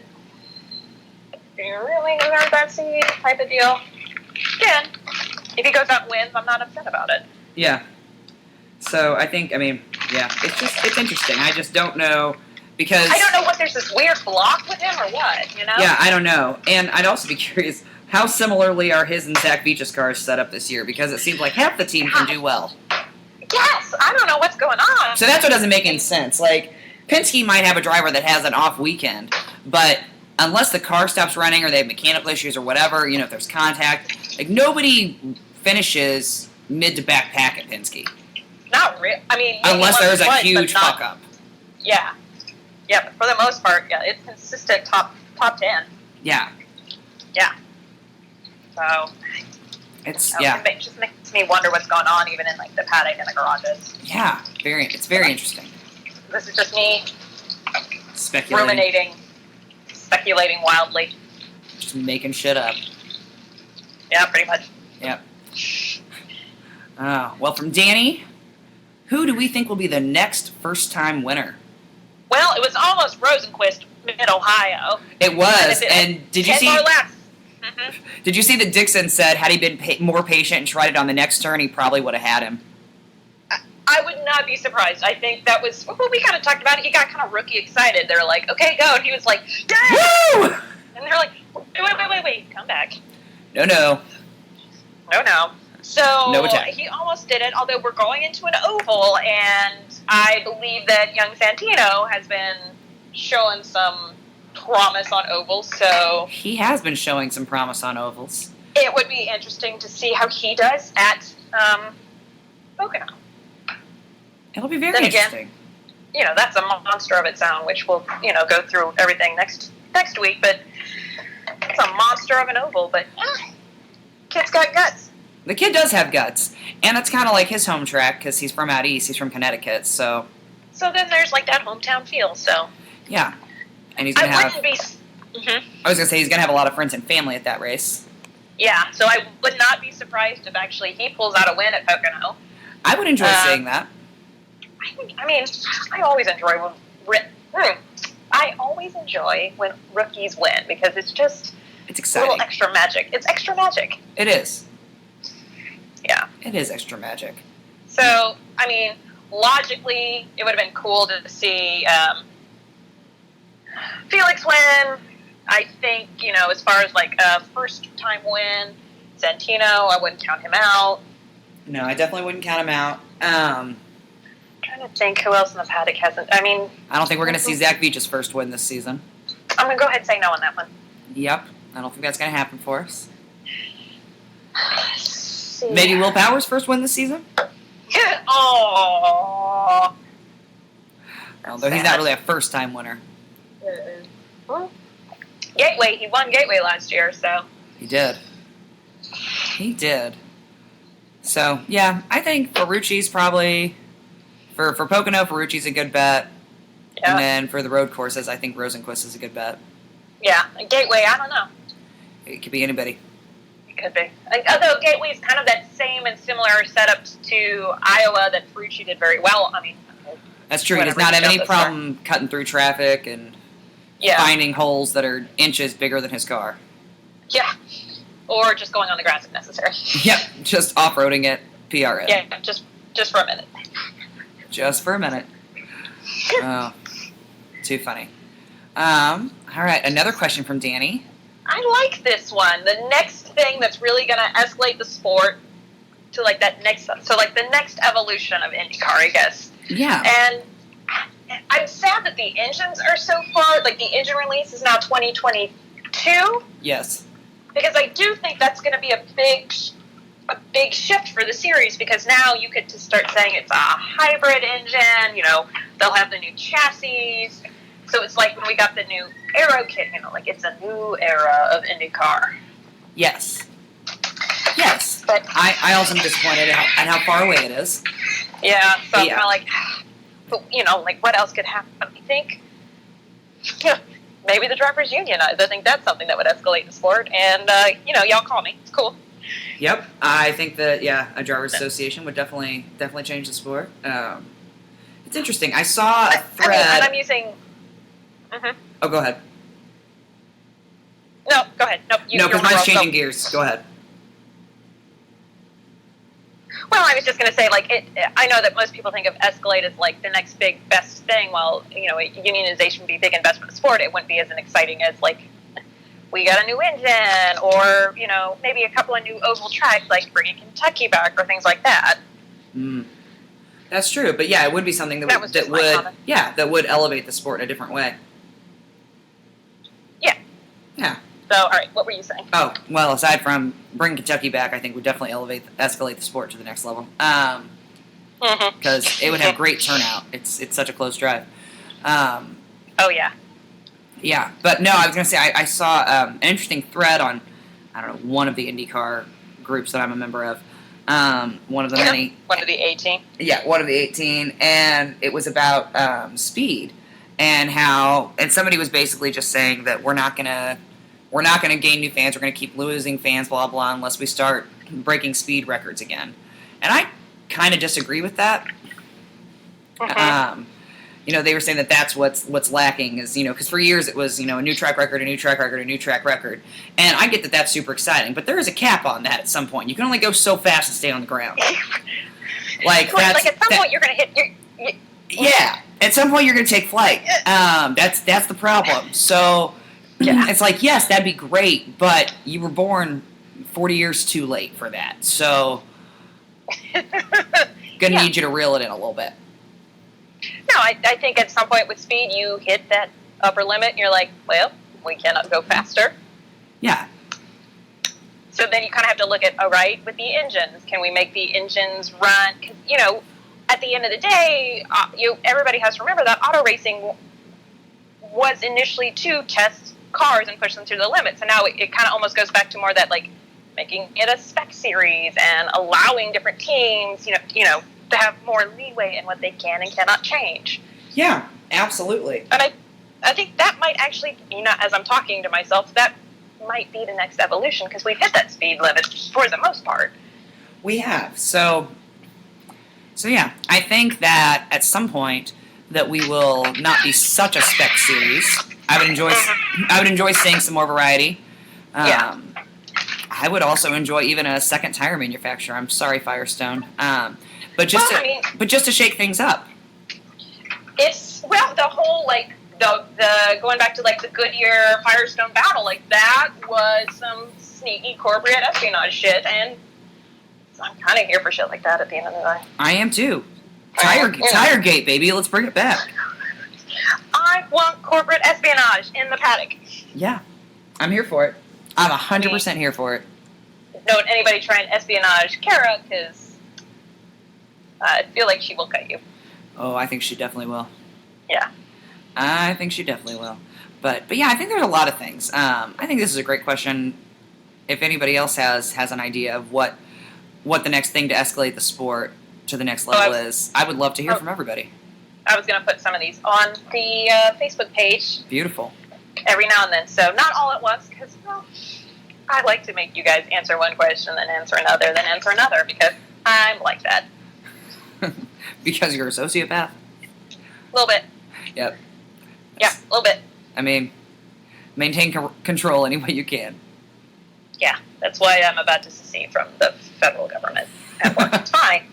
do you really deserve that seat? Type of deal. Again, if he goes out and wins, I'm not upset about it. Yeah. So I think, it's interesting. I just don't know. Because I don't know what there's this weird block with him or what, Yeah, I don't know. And I'd also be curious, how similarly are his and Zach Beach's cars set up this year? Because it seems like half the team can do well. Yes, I don't know what's going on. So that's what doesn't make any sense. Like, Penske might have a driver that has an off weekend, but unless the car stops running or they have mechanical issues or whatever, if there's contact, nobody finishes mid to back pack at Penske. Not real. I mean, unless there's a huge fuck up. Yeah. Yeah, but for the most part, it's consistent top 10. Yeah. Yeah. So it just makes me wonder what's going on even in the paddock and the garages. Yeah, it's very interesting. This is just me speculating wildly. Just just making shit up. Yeah, pretty much. Yep. Well, from Danny, who do we think will be the next first-time winner? Well, it was almost Rosenquist, Mid-Ohio. It was, and did you see? 10 more laps. Mm-hmm. Did you see that Dixon said had he been more patient and tried it on the next turn, he probably would have had him? I would not be surprised. I think that was well, we kind of talked about it. He got kind of rookie excited. They're like, "Okay, go," and he was like, "Yeah!" Woo! And they're like, "Wait, come back." No. So no attack. He almost did it, although we're going into an oval, and I believe that young Santino has been showing some promise on ovals. So he has been showing some promise on ovals. It would be interesting to see how he does at Pocono. It'll be very interesting. Again, that's a monster of its own, which we'll go through everything next week. But it's a monster of an oval. But kid's got guts. The kid does have guts, and it's kind of like his home track because he's from out east. He's from Connecticut, so. So then there's like that hometown feel. So. Yeah, and he's gonna have. Mm-hmm. I was gonna say he's gonna have a lot of friends and family at that race. Yeah, so I would not be surprised if actually he pulls out a win at Pocono. I would enjoy seeing that. I mean, I always enjoy when rookies win because it's just it's exciting. A little extra magic. It's extra magic. It is. Yeah. It is extra magic. So, I mean, logically, it would have been cool to see Felix win. I think, as far as like a first-time win, Santino, I wouldn't count him out. No, I definitely wouldn't count him out. I'm trying to think who else in the paddock hasn't. I mean, I don't think we're going to see Zach Veach's first win this season. I'm going to go ahead and say no on that one. Yep. I don't think that's going to happen for us. Maybe Will Power's first win this season? Aww. Although he's not really a first-time winner. Well, Gateway, he won Gateway last year, so. He did. So, yeah, I think Ferrucci's probably, for Pocono, Ferrucci's a good bet. Yeah. And then for the road courses, I think Rosenquist is a good bet. Yeah, Gateway, I don't know. It could be anybody. It could be. Although Gateway is kind of that same and similar setup to Iowa that Ferrucci did very well. I mean, that's true. He does not have any problem cutting through traffic and finding holes that are inches bigger than his car. Yeah. Or just going on the grass if necessary. Yep, just off-roading it, PRN. Yeah, just for a minute. Just for a minute. Oh, too funny. All right, another question from Danny. I like this one. The next thing that's really going to escalate the sport to like that next, so like the next evolution of IndyCar, I guess. Yeah. And I'm sad that the engines are so far, like the engine release is now 2022. Yes. Because I do think that's going to be a big shift for the series because now you get to start saying it's a hybrid engine, they'll have the new chassis. So it's like when we got the new Aero kit, like it's a new era of IndyCar. Yes. But I also am disappointed at how far away it is. Yeah, so I'm kind of like, but, like what else could happen? I think, maybe the drivers unionize. I think that's something that would escalate the sport. And, y'all call me. It's cool. Yep. I think that, a drivers association would definitely change the sport. It's interesting. I saw a thread. And I'm using... Mm-hmm. Oh, go ahead. No, go ahead. Nope, no, because mine's changing gears. Go ahead. Well, I was just going to say, I know that most people think of Escalade as, like, the next big, best thing. While, unionization would be big and best for the sport, it wouldn't be as exciting as, like, we got a new engine or, maybe a couple of new oval tracks, like bringing Kentucky back or things like that. That's true. But, it would be something that would elevate the sport in a different way. Yeah. So, all right, what were you saying? Oh, well, aside from bringing Kentucky back, I think would definitely escalate the sport to the next level. Because it would have great turnout. It's such a close drive. Oh, yeah. Yeah, but no, I was going to say, I saw an interesting thread on, I don't know, one of the IndyCar groups that I'm a member of. One of the many. One of the 18. Yeah, one of the 18. And it was about speed and somebody was basically just saying that we're not going we're not going to gain new fans. We're going to keep losing fans, blah, blah, unless we start breaking speed records again. And I kind of disagree with that. They were saying that that's what's lacking is, because for years it was, a new track record, a new track record, a new track record. And I get that that's super exciting, but there is a cap on that at some point. You can only go so fast and stay on the ground. Like at some point you're going to hit Yeah. At some point, you're going to take flight. That's the problem. So it's like, yes, that'd be great, but you were born 40 years too late for that. So going to need you to reel it in a little bit. No, I think at some point with speed, you hit that upper limit, and you're like, well, we cannot go faster. Yeah. So then you kind of have to look at, all right, with the engines, can we make the engines run? Because, at the end of the day, everybody has to remember that auto racing was initially to test cars and push them to the limits. And now it kind of almost goes back to more that, like, making it a spec series and allowing different teams, to have more leeway in what they can and cannot change. Yeah, absolutely. And I think that might actually, as I'm talking to myself, that might be the next evolution because we've hit that speed limit for the most part. We have. So yeah, I think that at some point that we will not be such a spec series. I would enjoy seeing some more variety. I would also enjoy even a second tire manufacturer. I'm sorry, Firestone. But just to shake things up. It's the whole the going back to the Goodyear Firestone battle, that was some sneaky corporate espionage shit, and I'm kind of here for shit like that at the end of the day. I am too. Tiregate, baby, let's bring it back. I want corporate espionage in the paddock. Yeah, I'm here for it. I'm 100% here for it. Don't anybody try and espionage Kara, because I feel like she will cut you. Oh, I think she definitely will. Yeah. I think she definitely will. But yeah, I think there's a lot of things. I think this is a great question. If anybody else has an idea of what the next thing to escalate the sport to the next level is, I would love to hear from everybody. I was going to put some of these on the Facebook page. Beautiful. Every now and then. So not all at once, because, I like to make you guys answer one question, then answer another, then answer another, because I'm like that. Because you're a sociopath? A little bit. Yep. Yeah, a little bit. I mean, maintain control any way you can. Yeah, that's why I'm about to secede from the federal government at work. It's fine.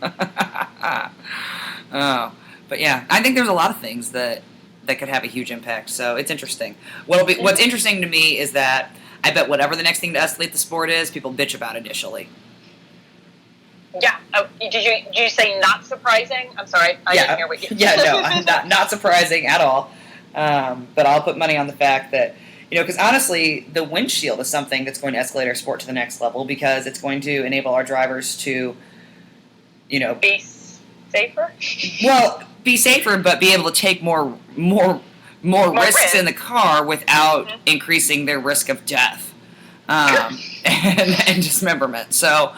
Oh, but yeah, I think there's a lot of things that could have a huge impact. So it's interesting. What's interesting to me is that I bet whatever the next thing to escalate the sport is, people bitch about initially. Yeah. Oh, did you say not surprising? I'm sorry. I didn't hear what you said. Yeah, no, I'm not surprising at all. But I'll put money on the fact that, because honestly, the windshield is something that's going to escalate our sport to the next level because it's going to enable our drivers to, be safer? Well, be safer, but be able to take more risks in the car without increasing their risk of death and dismemberment. So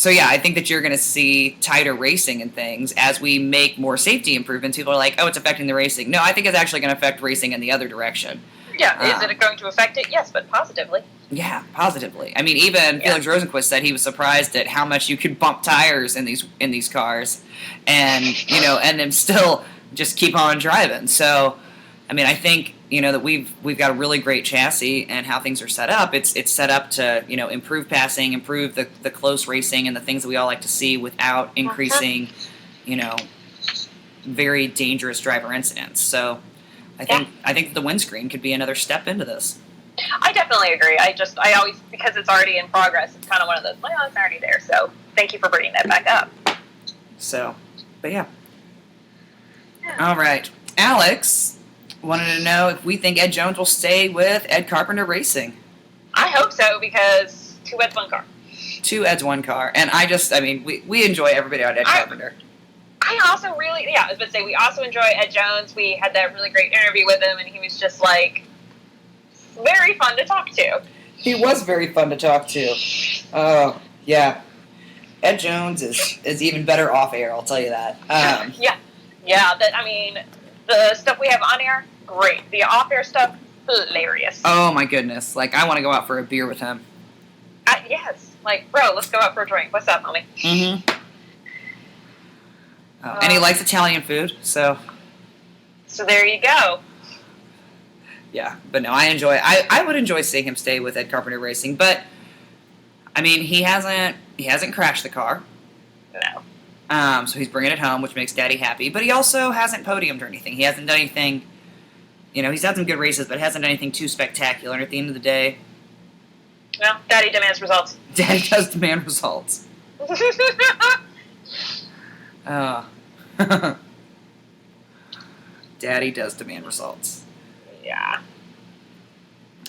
yeah, I think that you're going to see tighter racing and things as we make more safety improvements. People are like, oh, it's affecting the racing. No, I think it's actually going to affect racing in the other direction. Yeah, is it going to affect it? Yes, but positively. Yeah, positively. I mean, even Felix Rosenquist said he was surprised at how much you could bump tires in these cars, and and then still just keep on driving. So, I mean, I think that we've got a really great chassis, and how things are set up. It's set up to improve passing, improve the close racing, and the things that we all like to see without increasing very dangerous driver incidents. So, I think the windscreen could be another step into this. I definitely agree. I always, because it's already in progress, it's kind of one of those, well, it's already there. So thank you for bringing that back up. So, but yeah. All right. Alex wanted to know if we think Ed Jones will stay with Ed Carpenter Racing. I hope so, because 2 Eds, 1 car. 2 Eds, 1 car. And we enjoy everybody on Ed Carpenter. I also really, I was about to say, we also enjoy Ed Jones. We had that really great interview with him, and he was just, very fun to talk to. He was very fun to talk to. Oh, yeah. Ed Jones is even better off air, I'll tell you that. Yeah, the stuff we have on air, great. The off air stuff, hilarious. Oh my goodness! Like I want to go out for a beer with him. Yes, like bro, let's go out for a drink. What's up, homie? Mm-hmm. And he likes Italian food, so. So there you go. Yeah, but no, I would enjoy seeing him stay with Ed Carpenter Racing, but I mean he hasn't crashed the car. No. So he's bringing it home, which makes Daddy happy. But he also hasn't podiumed or anything. He hasn't done anything. He's had some good races, but hasn't done anything too spectacular. And at the end of the day, well, Daddy demands results. Daddy does demand results. Daddy does demand results. Yeah.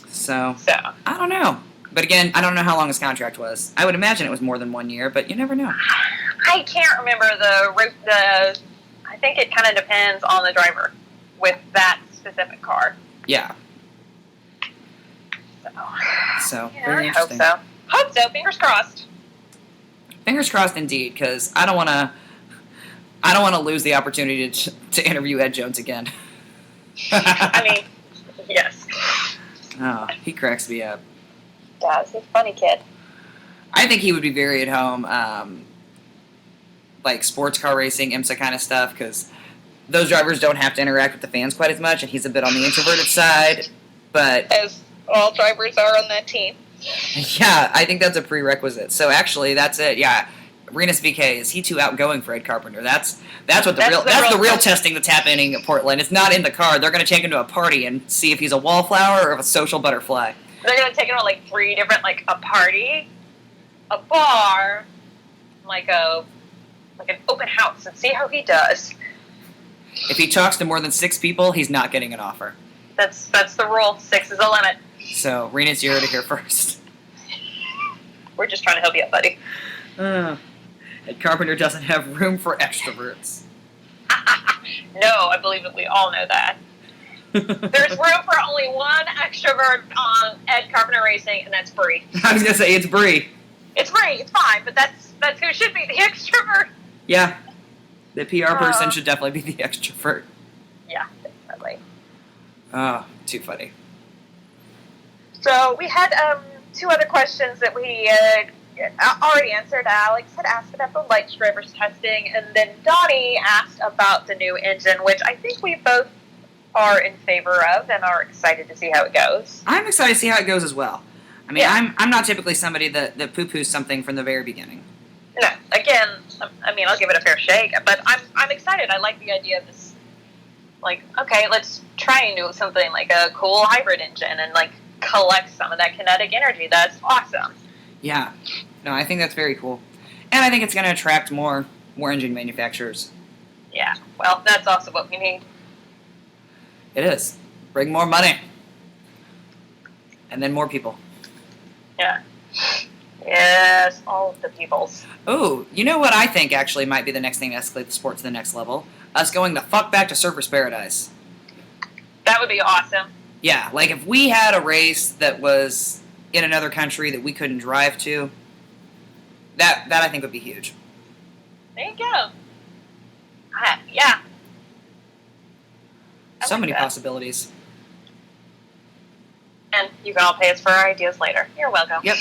So I don't know. But again, I don't know how long his contract was. I would imagine it was more than 1 year, but you never know. I can't remember the. I think it kind of depends on the driver with that specific car. Yeah. So very interesting. Hope so. Fingers crossed. Fingers crossed, indeed, because I don't want to lose the opportunity to interview Ed Jones again. I mean, yes. Oh, he cracks me up. Yeah, he's a funny kid. I think he would be very at home, like sports car racing, IMSA kind of stuff, because those drivers don't have to interact with the fans quite as much, and he's a bit on the introverted side. But as all drivers are on that team. Yeah, I think that's a prerequisite. So actually, that's it. Yeah, Renus VK, is he too outgoing for Ed Carpenter? That's the real testing that's happening at Portland. It's not in the car. They're going to take him to a party and see if he's a wallflower or a social butterfly. They're going to take him to like 3 different, like a party, a bar, like an open house, and see how he does. If he talks to more than 6 people, he's not getting an offer. That's the rule. 6 is the limit. So, Renus, you heard it here first. We're just trying to help you out, buddy. Ed Carpenter doesn't have room for extroverts. No, I believe that we all know that. There's room for only one extrovert on Ed Carpenter Racing, and that's Bree. I was going to say, it's Bree. It's Bree, it's fine, but that's who should be the extrovert. Yeah. The PR person should definitely be the extrovert. Yeah, definitely. Oh, too funny. So we had 2 other questions that we already answered. Alex had asked about the light drivers testing, and then Donnie asked about the new engine, which I think we both are in favor of and are excited to see how it goes. I'm excited to see how it goes as well. I mean, yeah. I'm not typically somebody that poo-poos something from the very beginning. No, again, I mean, I'll give it a fair shake, but I'm excited. I like the idea of this. Like, okay, let's try and do something like a cool hybrid engine and like collect some of that kinetic energy. That's awesome. Yeah, no, I think that's very cool, and I think it's going to attract more engine manufacturers. Yeah, well, that's also what we need. It is. Bring more money, and then more people. Yeah. Yes, all of the peoples. Oh, you know what I think actually might be the next thing to escalate the sport to the next level? Us going the fuck back to Surfers Paradise. That would be awesome. Yeah, like if we had a race that was in another country that we couldn't drive to, that I think would be huge. There you go. Yeah. So many possibilities. And you can all pay us for our ideas later. You're welcome. Yep.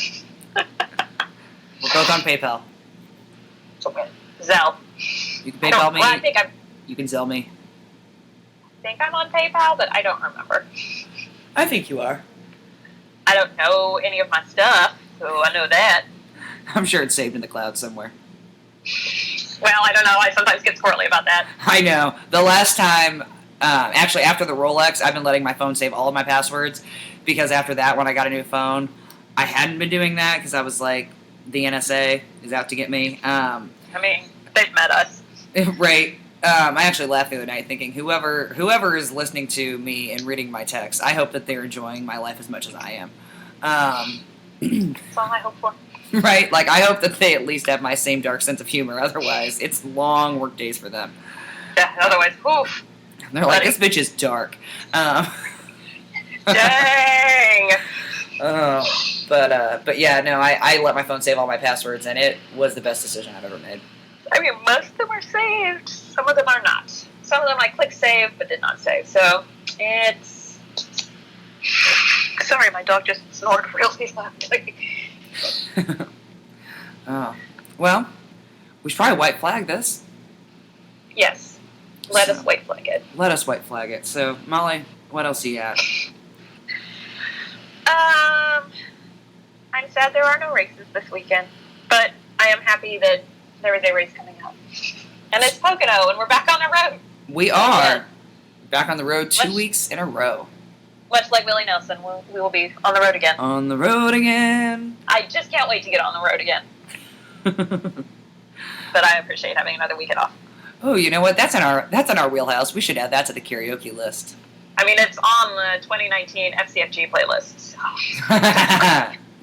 We're both on PayPal. Okay. Zelle. You can PayPal me. Well, I think you can Zelle me. I think I'm on PayPal, but I don't remember. I think you are. I don't know any of my stuff, so I know that. I'm sure it's saved in the cloud somewhere. Well, I don't know. I sometimes get squirrely about that. I know. The last time, actually after the Rolex, I've been letting my phone save all of my passwords, because after that, when I got a new phone, I hadn't been doing that because I was like, the NSA is out to get me. I mean, they've met us. Right. I actually laughed the other night thinking, whoever is listening to me and reading my text, I hope that they're enjoying my life as much as I am. That's all I hope for. Right? Like, I hope that they at least have my same dark sense of humor. Otherwise, it's long work days for them. Yeah, otherwise, oof. They're like, this bitch is dark. Dang! But yeah, no, I let my phone save all my passwords, and it was the best decision I've ever made. I mean, most of them are saved. Some of them are not. Some of them I clicked save, but did not save. So, it's Sorry, my dog just snored really loudly. Oh. Well, we should probably white flag this. Yes. Let us white flag it. Let us white flag it. So, Molly, what else do you got? I'm sad there are no races this weekend, but I am happy that there is a race coming up. And it's Pocono, and we're back on the road. We are. Back on the road 2 weeks in a row. Much like Willie Nelson, we will be on the road again. On the road again. I just can't wait to get on the road again. But I appreciate having another weekend off. Oh, you know what? That's in our wheelhouse. We should add that to the karaoke list. I mean, it's on the 2019 FCFG playlist. So.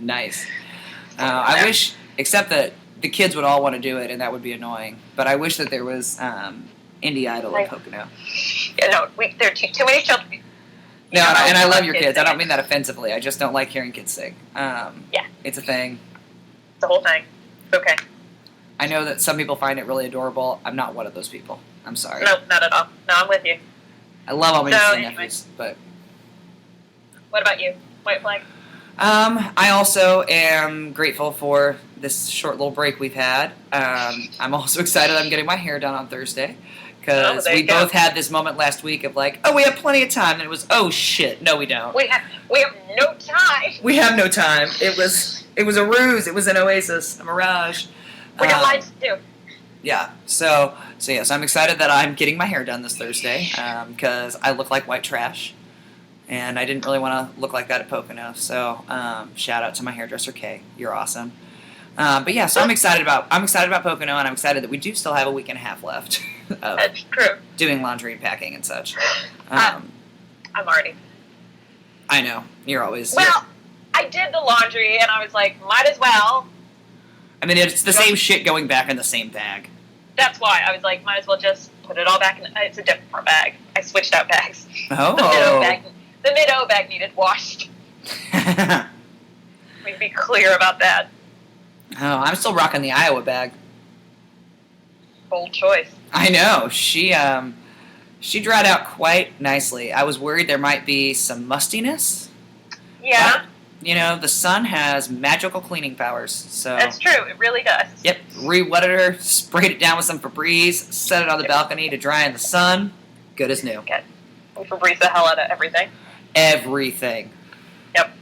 Nice. I wish, except that the kids would all want to do it, and that would be annoying. But I wish that there was Indie Idol in Pocono. Yeah, no, there are too many children. No, and I love your kids. I don't mean that offensively. I just don't like hearing kids sing. Yeah. It's a thing. It's a whole thing. Okay. I know that some people find it really adorable. I'm not one of those people. I'm sorry. No, not at all. No, I'm with you. I love all my nieces and nephews, but... What about you? White flag? I also am grateful for this short little break we've had. I'm also excited I'm getting my hair done on Thursday. Because we both had this moment last week of like, oh, we have plenty of time. And it was, oh, shit, no, we don't. We have no time. We have no time. It was a ruse. It was an oasis, a mirage. We got lives to do. Yeah. So yes, I'm excited that I'm getting my hair done this Thursday because I look like white trash. And I didn't really want to look like that at Pocono. So shout out to my hairdresser, Kay. You're awesome. But yeah, so I'm excited about Pocono, and I'm excited that we do still have a week and a half left of That's true. doing laundry and packing and such. I'm already. I know. You're always... Well, I did the laundry, and I was like, might as well. I mean, it's the same shit going back in the same bag. That's why. I was like, might as well just put it all back in... It's a different bag. I switched out bags. Oh. The mid-O bag needed washed. Let me be clear about that. Oh, I'm still rocking the Iowa bag. Bold choice. I know. She dried out quite nicely. I was worried there might be some mustiness. Yeah. But, you know, the sun has magical cleaning powers. So that's true. It really does. Yep. Re-wetted her, sprayed it down with some Febreze, set it on the balcony to dry in the sun. Good as new. Good. We Febreze the hell out of everything. Everything. Yep.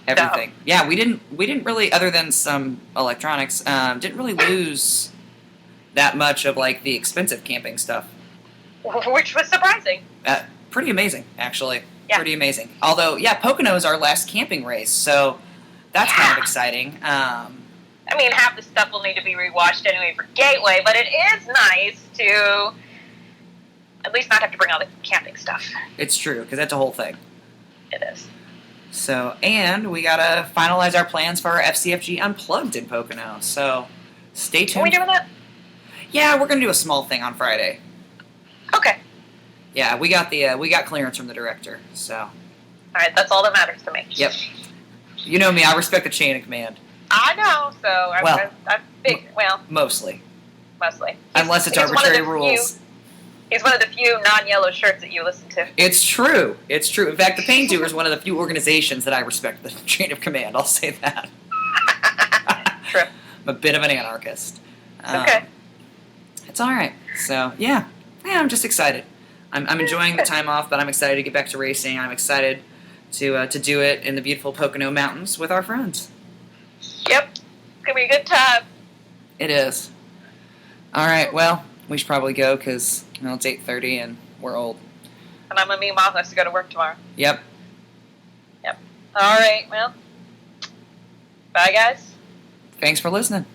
Everything. So. Yeah, we didn't really, other than some electronics, didn't really lose that much of like the expensive camping stuff. Which was surprising. Pretty amazing, actually. Yeah. Pretty amazing. Although, yeah, Pocono is our last camping race, so that's kind of exciting. I mean, half the stuff will need to be rewatched anyway for Gateway, but it is nice to at least not have to bring all the camping stuff. It's true, because that's a whole thing. It is. So, and we gotta finalize our plans for our FCFG Unplugged in Pocono, so stay tuned. Are we doing that? Yeah, we're gonna do a small thing on Friday. Okay. Yeah, we got clearance from the director, so. All right, that's all that matters to me. Yep. You know me, I respect the chain of command. I know, so I'm big. Well, mostly. Mostly. Unless it's arbitrary rules. He's one of the few non-yellow shirts that you listen to. It's true. It's true. In fact, the Pain Tour is one of the few organizations that I respect the chain of command. I'll say that. True. I'm a bit of an anarchist. Okay. It's all right. So, yeah, I'm just excited. I'm enjoying the time off, but I'm excited to get back to racing. I'm excited to do it in the beautiful Pocono Mountains with our friends. Yep. It's going to be a good time. It is. All right, well, we should probably go because it's 8:30 and we're old. And I'm a mean mom who has to go to work tomorrow. Yep. All right, well, bye, guys. Thanks for listening.